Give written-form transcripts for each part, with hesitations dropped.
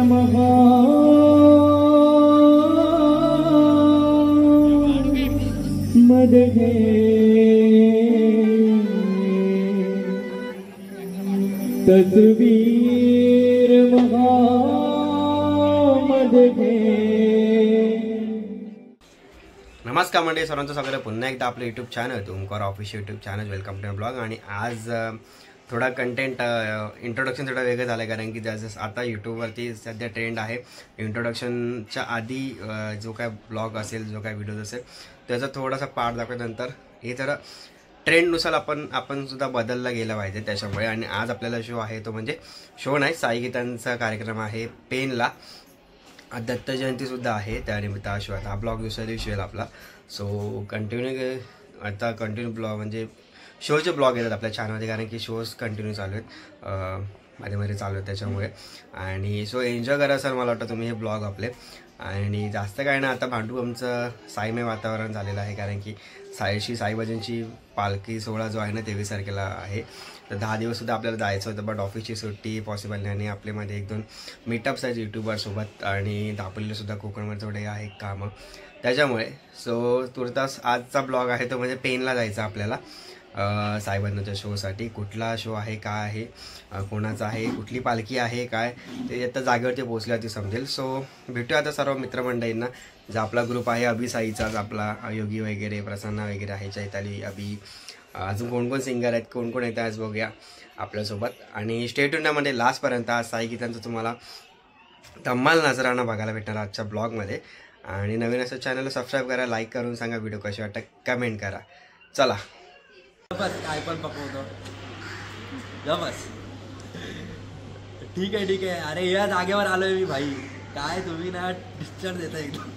महा मदगे तस्वीर महा मदगे। नमस्कार मंडळी, सर्वांचं स्वागत आहे पुन्हा एकदा आपलं YouTube channel Omkar official YouTube channel. Welcome to blog. आणि आज थोडा कंटेंट इंट्रोडक्शन थोडा वेगळं झालं आहे, कारण की जसं आता यूट्यूबवरती सध्या ट्रेंड आहे इंट्रोडक्शनच्या आधी जो काय ब्लॉग असेल, जो काय व्हिडिओज असेल त्याचा थोडासा पार्ट दाखवल्यानंतर हे जरा ट्रेंडनुसार आपण सुद्धा बदलला गेला पाहिजे त्याच्यामुळे. आणि आज आपल्याला शो आहे तो म्हणजे शो नाही, साई गीतांचा कार्यक्रम आहे पेनला. दत्त जयंतीसुद्धा आहे, त्यानिमित्त हा शो आहे. हा ब्लॉग दुसऱ्या दिवशी येईल आपला. सो कंटिन्यू ब्लॉग म्हणजे शोचे ब्लॉग येतात आपल्या चॅनलमध्ये, कारण की शोज कंटिन्यू चालू आहेत, मध्ये मध्ये चालू आहेत त्याच्यामुळे. आणि सो एन्जॉय करा सर, मला वाटतं तुम्ही हे ब्लॉग आपले. आणि जास्त काय ना, आता भांडूपचं साईमय वातावरण झालेलं आहे, कारण की साईबाबांची पालखी सोहळा जो आहे ना 23 तारखेला आहे. तर 10 दिवससुद्धा आपल्याला जायचं होतं, बट ऑफिसची सुट्टी पॉसिबल नाही. आणि आपल्यामध्ये 1-2 मीटअप्स आहेत यूट्यूबरसोबत, आणि दापोलीलासुद्धा कोकणमध्ये थोडे आहे कामं त्याच्यामुळे. सो तुर्तास आजचा ब्लॉग आहे तो म्हणजे पेनला जायचं आपल्याला साईबाबांच्या शोसाठी. कुठला शो आहे, काय आहे, कोणाचा आहे, कुठली पालखी आहे, काय ते आता जागेवरती पोहोचल्यावरती समजेल. सो भेटूया आता सर्व मित्रमंडळींना. जो आपला ग्रुप आहे अभि साईचाच, आपला योगी वगैरे, प्रसन्ना वगैरे आहे, चैताली, अभि, अजून कोण कोण सिंगर आहेत, कोण कोण येतात आज बघूया आपल्यासोबत. आणि स्टे ट्यूनमध्ये लास्टपर्यंत. आज साई गीतांचं तुम्हाला धम्माल नजराना बघायला भेटणार आजच्या ब्लॉगमध्ये. आणि नवीन असं चॅनलला सबस्क्राईब करा, लाईक करून सांगा व्हिडिओ कसे वाटतं, कमेंट करा. चला बस काय पण पकवतो बस. ठीक आहे. अरे या जागेवर आलोय मी भाई, काय तुम्ही ना डिस्चार्ज देता एकदम.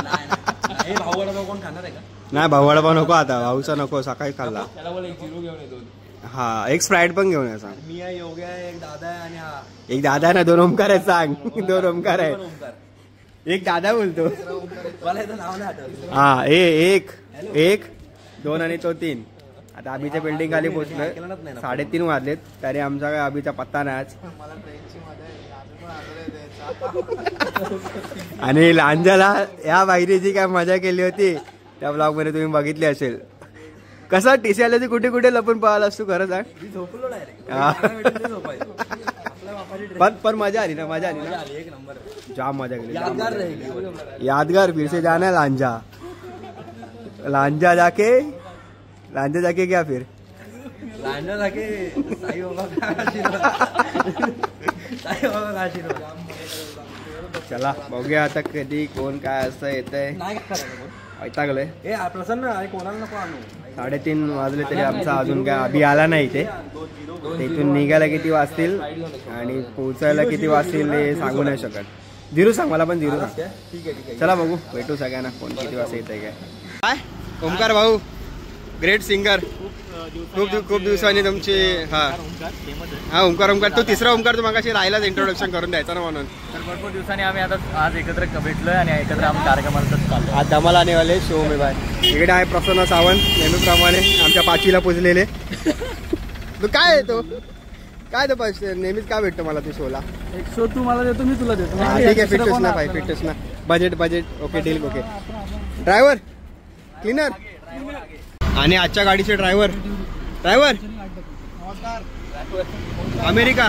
नाही भाऊ वडापाव कोण खाणार आहे का? नाही भाऊ वडापाव नको, आता भाऊचा नको, सकाळी खाल्ला. त्याला बोला 1 झिरो घेऊन येतो. हा, एक स्प्राईट पण घेऊन या. सांग मी आहे, योग्य आहे, एक दादा आहे, आणि हा एक दादा ना 2 ओमकार आहेत. सांग 2 ओमकार आहे. एक दादा बोलतो, मला याचं नाव नाही आठवत. हा एक 2 आणि तो 3. आता अभिच्या बिल्डिंग खाली पोहोचलोय, 3:30 वाजलेत, तरी आमचा काय अभिचा पत्ता नाही आज. आणि लांजाला या बाहेरीची काय मजा केली होती त्या ब्लॉग मध्ये तुम्ही बघितली असेल. कसं टीसी आल्याची कुठे कुठे लपून पाहायला असतो, खरं सांग. पण मजा आली ना, एक नंबर, जाम मजा केली, यादगार. फिर से जाना लांजा जाके क्या फिर लांजा जाके साई बाबा का आशीर्वाद. चला बघूया आता कधी कोण काय असं येतंय. ऐकतागलंय ए प्रसन्न, कोणाला नको आणू. 3:30 वाजले तरी आमचा अजून काय अभि आला नाही इथे. इथून निघायला किती वाजतील आणि पोहोचायला किती वाजतील हे सांगू नाही शकत. 0 सांग, मला पण 0 सांग. ठीक आहे. चला बघू, भेटू सगळ्यांना, कोण किती वाजता येत आहे काय. ओमकार भाऊ ग्रेट सिंगर, खूप दिवसांनी तुमची. हा ओमकार तो तिसरा ओमकार, तो मागाशी राहिलाच इंट्रोडक्शन करून द्यायचा ना, म्हणून. तर भरपूर दिवसांनी आम्ही आता आज एकत्र भेटलोय आणि एकत्र आम्ही कार्यक्रमाला चाललो. आज धमाल आने वाले शो में बाय. इकडे आहे प्रसन्न सावंत, नेहमीप्रमाणे आमच्या 5वीला पुजलेले. तो काय आहे तो नेहमीच काय भेटतो मला तू शोला? एक शो तू मला देतो, मी तुला देतो. ठीक आहे, फिटनेस ना भाई, फिटनेस ना. Budget okay, deal okay. Driver cleaner आणि आजच्या गाडीचे ड्रायव्हर अमेरिका.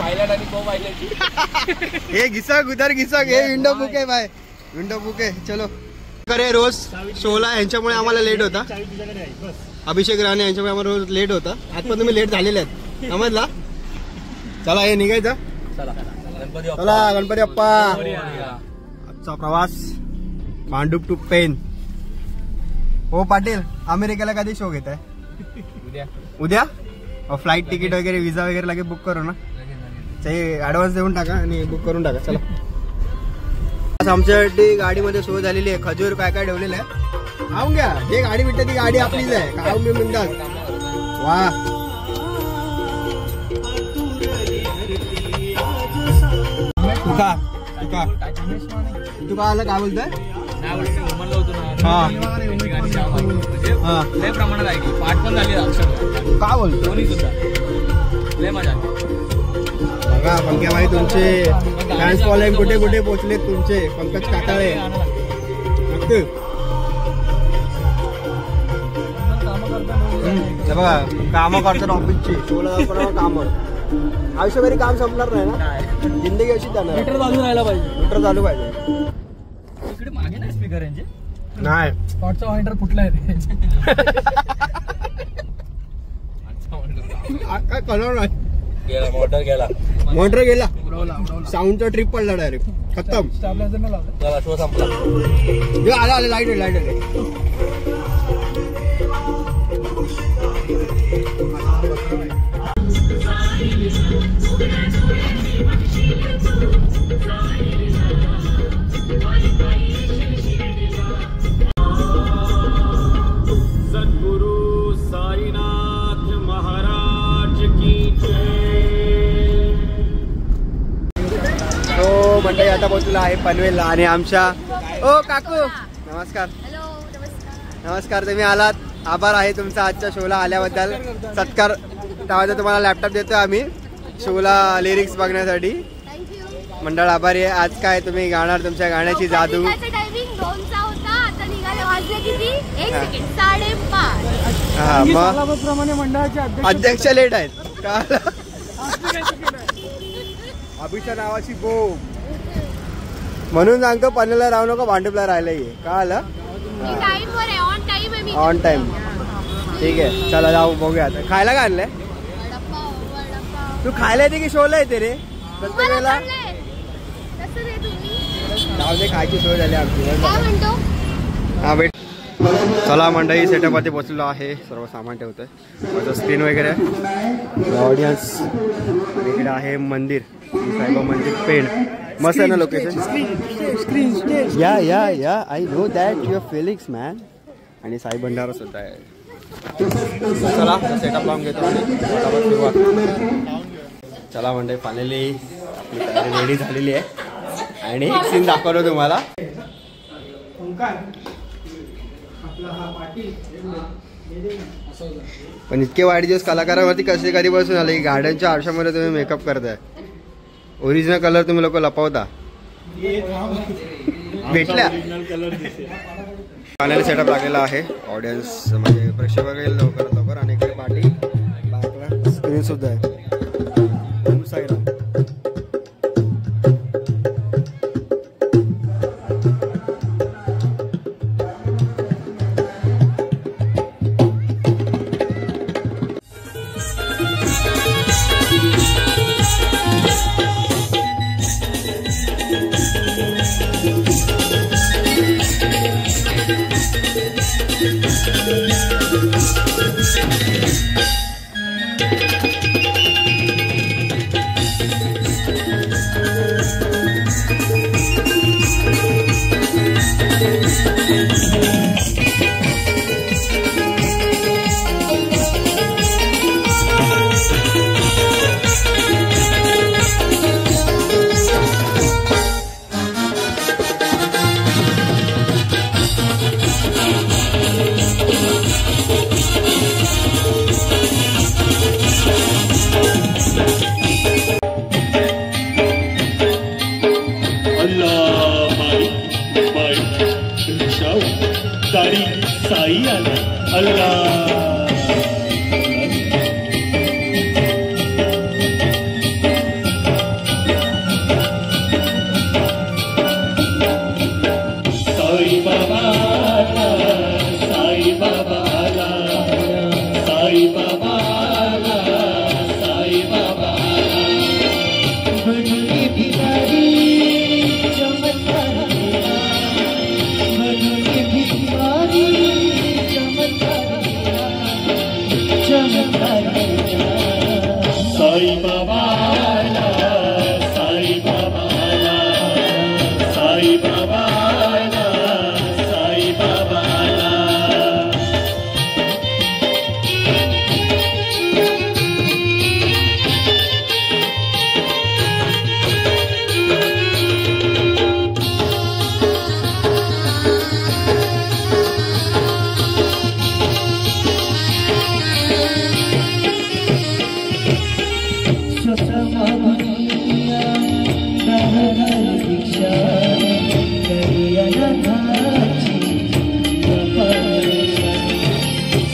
हे घिसक उधर घिसक, हे विंडो बुक आहे भाई, विंडो बुक आहे. चलो करे रोज शोला, यांच्यामुळे आम्हाला लेट होता. अभिषेक राणे यांच्यामुळे आम्हाला रोज लेट होता. आज पण तुम्ही लेट झालेले आहेत, समजला. चला हे निघायचं. चला गणपती बाप्पा. आजचा प्रवास भांडूप टू पेन. हो पाटील, अमेरिकेला कधी शो घेत आहे? उद्या फ्लाईट तिकीट वगैरे, विजा वगैरे लगेच बुक करू ना. ऍडव्हान्स देऊन टाका आणि बुक करून टाका. चला, आमच्यासाठी गाडीमध्ये सोय झालेली आहे. खजूर काय काय ठेवलेलं आहे, खाऊन घ्या. जे गाडी भेटते ती गाडी आपलीच आहे, खाऊन घेऊन मिळतात. वा, तुका आलं काय बोलतोय? लय प्रमाणात ऐकली, पाठ पण झाली अक्षर. काय बोलतो? दोन्ही सुद्धा लय मजा. बघा पंक्याबाई तुमचे फॅन्स फॉलोइंग कुठे कुठे पोहोचलेत तुमचे. पंकज काकाळे बघा कामं करतात ऑफिसची. शोला काम आयुष्यभरी काम संपणार नाही ना. जिंदगी अशी जाणार. मीटर चालू राहायला पाहिजे. मीटर चालू पाहिजे. इकडे मागे नाही स्पीकर यांचे. नाही स्पॉटचा मॉनिटर फुटलाय रे. काय कलर नाही. गेला मोटर गेला. मोटर गेला. साऊंडचा ट्रिप पडला डायरेक्ट. खतम. स्टॅबलायझर नाही लावला. चला शो संपला. आला आले लाईट लाईट आले. सद्गुरु साईनाथ महाराज की जय. तो मंडळी आता पोहोचला आहे पनवेलला आणि आमच्या ओ काकू नमस्कार. हॅलो नमस्कार. नमस्कार. तुम्ही आलात. आभार आहे तुमचा आजच्या शोला आल्याबद्दल. सत्कार तेव्हा तुम्हाला लॅपटॉप देतो आम्ही शोला लिरिक्स बघण्यासाठी. थँक्यू. मंडळ आभारी आहे. आज काय तुम्ही गाणार तुमच्या गाण्याची जादू. टायमिंग 2चा होता. आता निघाले वाजले किती 1 सेकंड 5:30. हा मग प्रमाणे मंडळाचे अध्यक्ष लेट आहेत का. अभिषा नावाची गो म्हणून सांगतो पनवेलला राहू नको भांडुपला राहिलं ये का आलं. मी टाइम वर आहे. ऑन टाइम आहे मी. On time. ठीक आहे चला जाऊ बघूया. आता खायला काय आणलंय वडापाव. तू. खायला येते की शोला येते रे प्रत्येक वेळेला. कसं रे तुम्ही. जाऊ दे खायची सोय झाली आमची. काय म्हणतो. हा वेट. चला मंडळी सेटअप मध्ये पोहोचलो आहे. सर्व सामान ठेवतोय. माझं स्क्रीन वगैरे ऑडियन्स. इकडे आहे मंदिर साईबाबा मंदिर पेण. मस्त आहे ना लोकेशन. स्क्रीन या या या I know that your feelings man. आणि साई भंडारा सुद्धा आहे. चला सेटअप लावून घेतो आणि सुरुवात. चला मंडळी फायनली आपली तयारी रेडी झालेली आहे आणि एक सीन दाखवतो तुम्हाला. पण इतके वाईट दिवस कलाकारावरती कसे कधी बसून आले की गार्डनच्या आरशामध्ये तुम्ही मेकअप करताय. ओरिजिनल कलर तुम्ही लोक लपवता. भेटल्या फायनली सेटअप लागलेला आहे. ऑडियन्स म्हणजे प्रेक्षक वगैरे लवकर लवकर. आणि इकडे पार्टी बॅकला स्क्रीन सुद्धा आहे. ओम साईराम. सारी साई आला अल्लाह. साई बाबा साई बाबा साई बाबा साई बाबा. साई बाबा साई बाबा साई बाबा साई बाबा. दीक्षा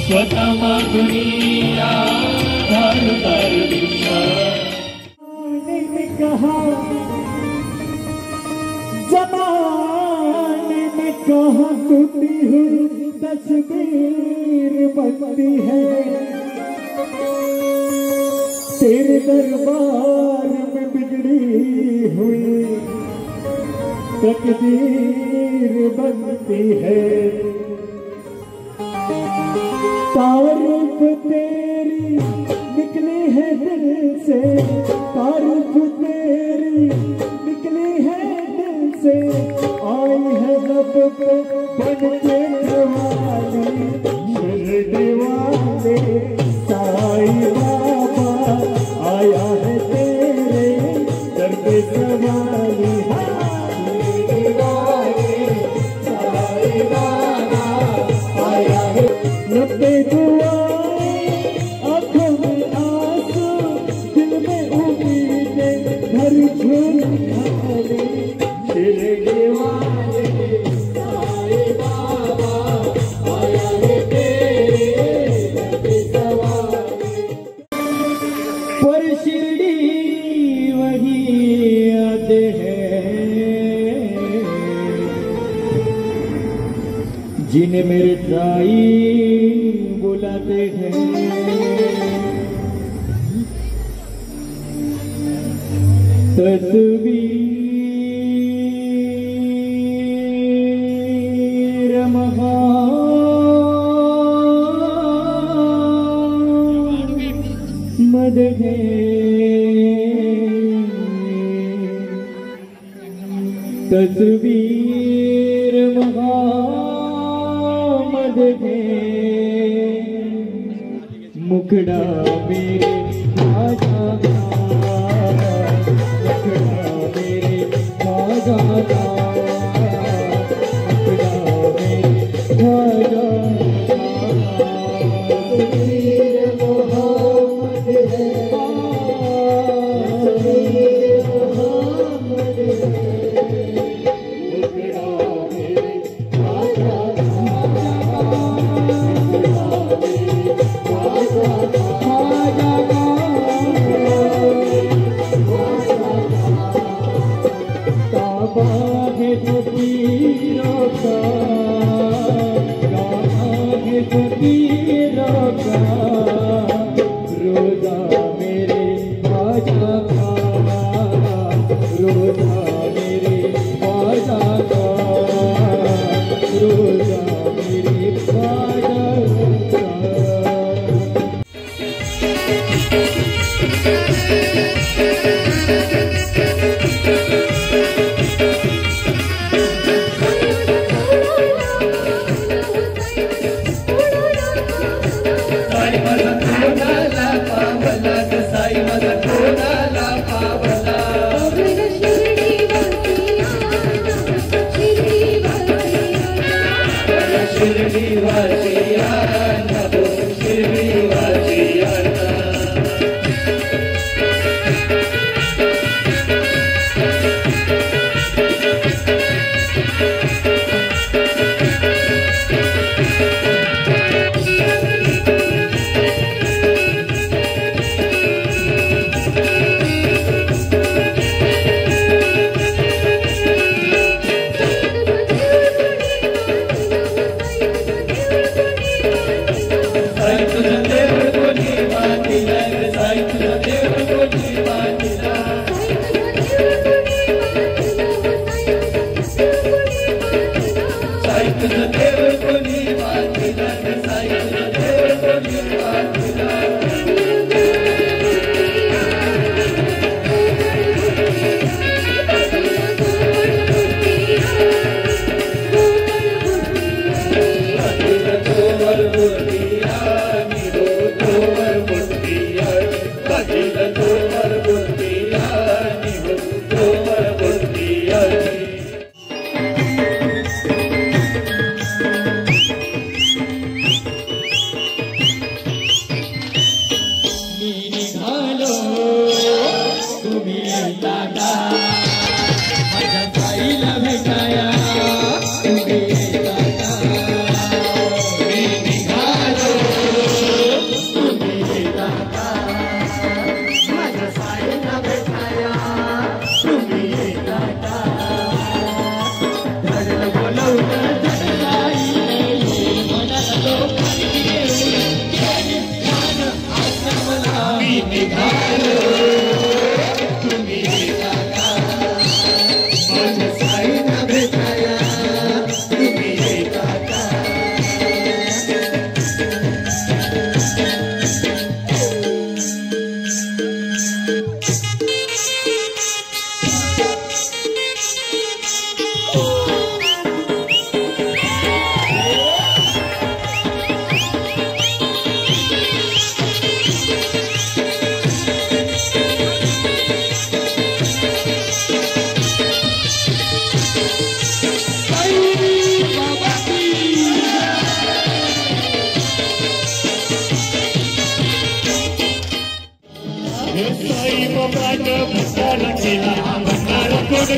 स्वतः मागुनिया धारुदार दीक्षा कहा जमाने में कहा टूटी हुई तस्वीर बनती है तेरे दरबार में बिगड़ी हुई तकदीर बनती है तारीफ तेरी निकली है दिल से तारीफ तेरी निकली है दिल से आई है लब पे बन के जवानी शिरडी वाले साईं बाबा आया है तेरे दर पे सवाली शिरडी वाले साईं बाबा आया है लबे दुआएं आँखों में आंसू दिल में उम्मीदें घर झूल खाली शिरडी वाले साईं बाबा आया है तेरे दर पे सवारी पर शिरडी वही याद है जिन्हें मेरे साईं बुलाते हैं तस्वीर मोहम्मद है तस्वीर मोहम्मद है मुखड़ा मेरे खाजा मुखड़ा मेरे खाजा मुखड़ा मेरे खाजा तस्वीर मोहम्मद है तस्वीर मोहम्मद है मुखड़ा मेरे खाजा खाजा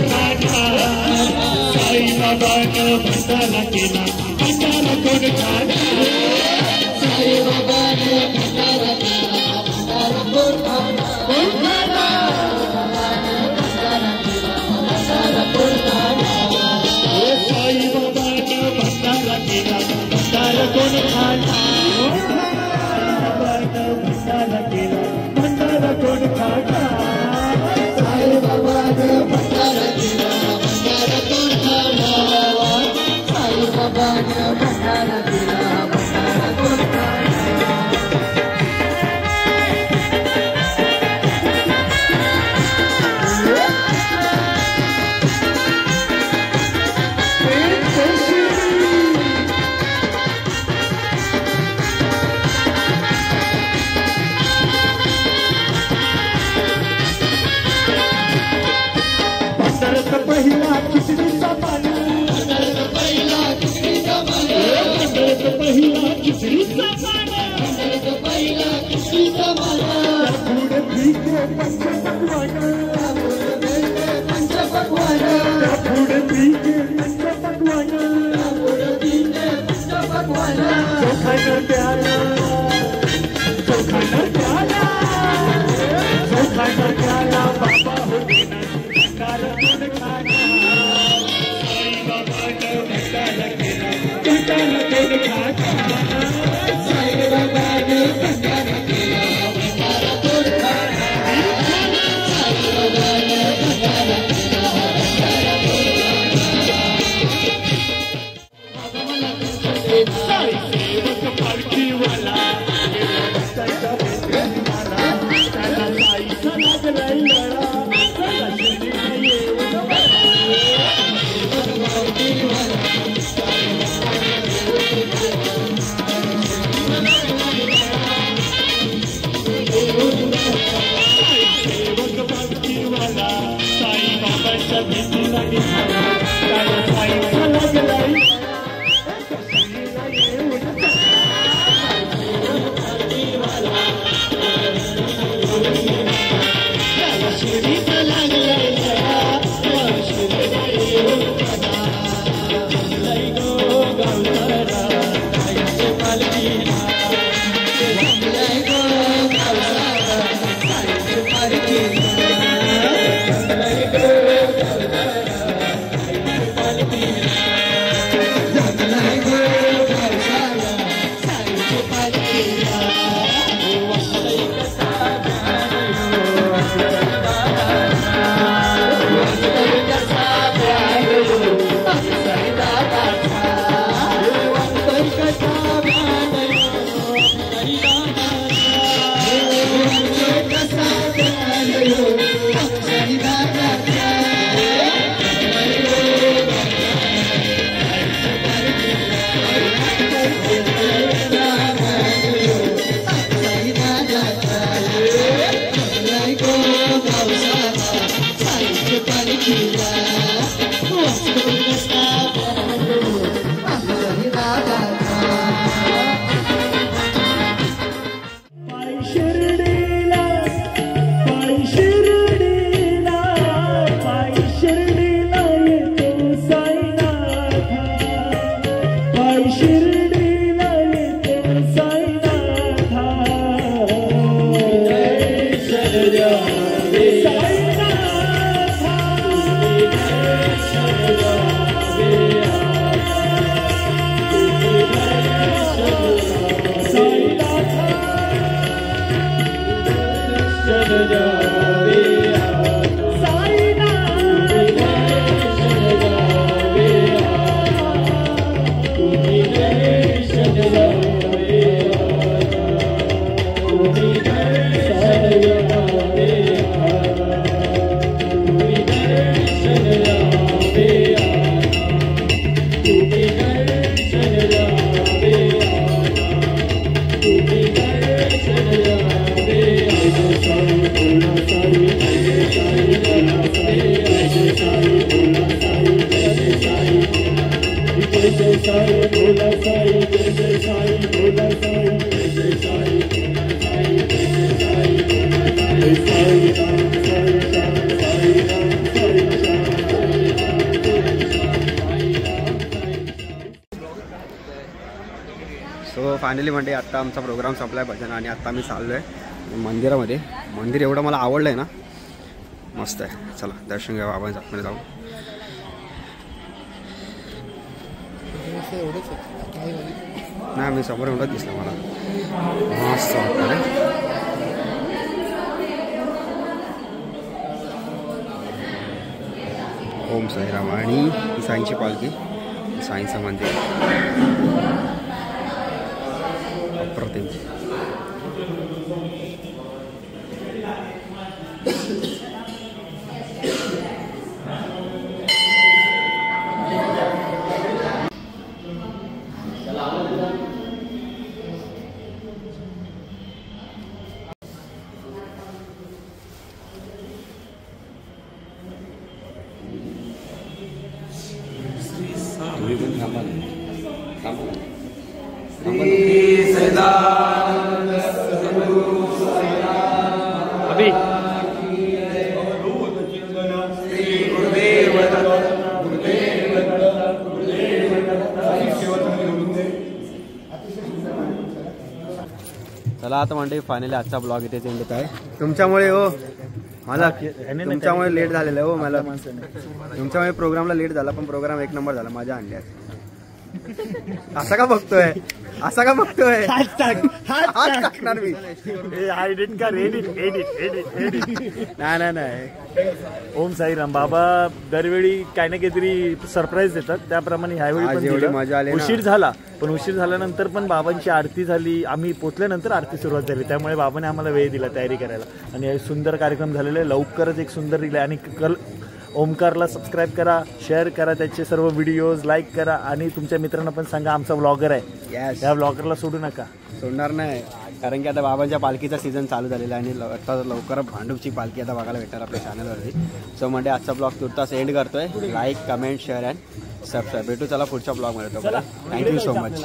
खाटा साई बाबानं भंडारा केला भंडारा कोण खाटा साई बाबानं भंडारा केला भंडारा कोण खाटा कोण खाटा साई बाबानं भंडारा केला भंडारा कोण खाटा भंडारा केला भंडारा कोण खाटा साई बाबानं भंडारा केला भंडारा कोण खाटा साई बाबानं भंडारा केला भंडारा कोण खाटा पहिला खिचडीचा पाणी पहिला खिचडीचा पाणी पहिला खिचडीचा पाणी पहिला खिचडीचा पाणी पुढे पीके पंचपक्वान पंचपक्वान पुढे पीके पंचपक्वान पुढे पीके पंचपक्वान चोखानं प्याला चोखानं प्याला चोखानं प्याला बाबा होते ना भंडारा कोण खाटा साई बाबानं भंडारा केला भंडारा कोण खाटा साई बाबानं भंडारा केला भंडारा कोण खाटा साई बाबानं भंडारा केला भंडारा कोण खाटा साई सेवक पालखीवाला त्याचा भेटला त्याला साईचा लागलाय लळा साई बाबाच्या भेटीला निघाला त्याला साईचा लागलाय त्याला शिरीचा लागलाय फायनली म्हणजे आत्ता आमचा प्रोग्राम संपला आहे भजन आणि आत्ता मी चाललो आहे मंदिरामध्ये. मंदिर एवढं मला आवडलं आहे ना, मस्त आहे. चला दर्शन घ्यावं आपण आतमध्ये जाऊन. नाही मी समोर एवढंच दिसलं मला, मस्त वाटतं रे. ओम साईराम आणि साईंची पालखी, साईंचं मंदिर अप्रतिम. अभी चला आता म्हणजे फायनली आजचा ब्लॉग इथेच एंड होत आहे. तुमच्यामुळे हो मला, तुमच्यामुळे लेट झालेलं आहे हो मला. तुमच्यामुळे प्रोग्रामला लेट झाला, पण प्रोग्राम एक नंबर झाला माझ्या अंड्यात. असा का बघतोय, असा का बघतोय? हात टाकणार मी. एडिट कर, एडिट. नाही. ओम साईराम. बाबा दरवेळी काही ना काहीतरी सरप्राईज देतात, त्याप्रमाणे ह्यावेळी पण दिलं. मजा आली. उशीर झाला, पण उशीर झाल्यानंतर पण बाबांची आरती झाली. आम्ही पोचल्यानंतर आरती सुरुवात झाली, त्यामुळे बाबाने आम्हाला वेळ दिला तयारी करायला. आणि हे सुंदर कार्यक्रम झालेले आहे. लवकरच एक सुंदर रील आहे. आणि ओमकारला सबस्क्राईब करा, शेअर करा, त्याचे सर्व व्हिडिओज लाईक करा आणि तुमच्या मित्रांना पण सांगा आमचा व्लॉगर आहे. या व्लॉगरला सोडू नका. सोडणार नाही, कारण की आता बाबांच्या पालखीचा सीझन चालू झालेला आहे आणि आता लवकर भांडूपची पालखी आता बघायला भेटणार आपल्या चॅनलवरती. सो म्हणजे आजचा ब्लॉग तुर्तास एंड करतोय. Like, comment, share and subscribe. भेटू चला पुढच्या ब्लॉगमध्ये. Thank you so much.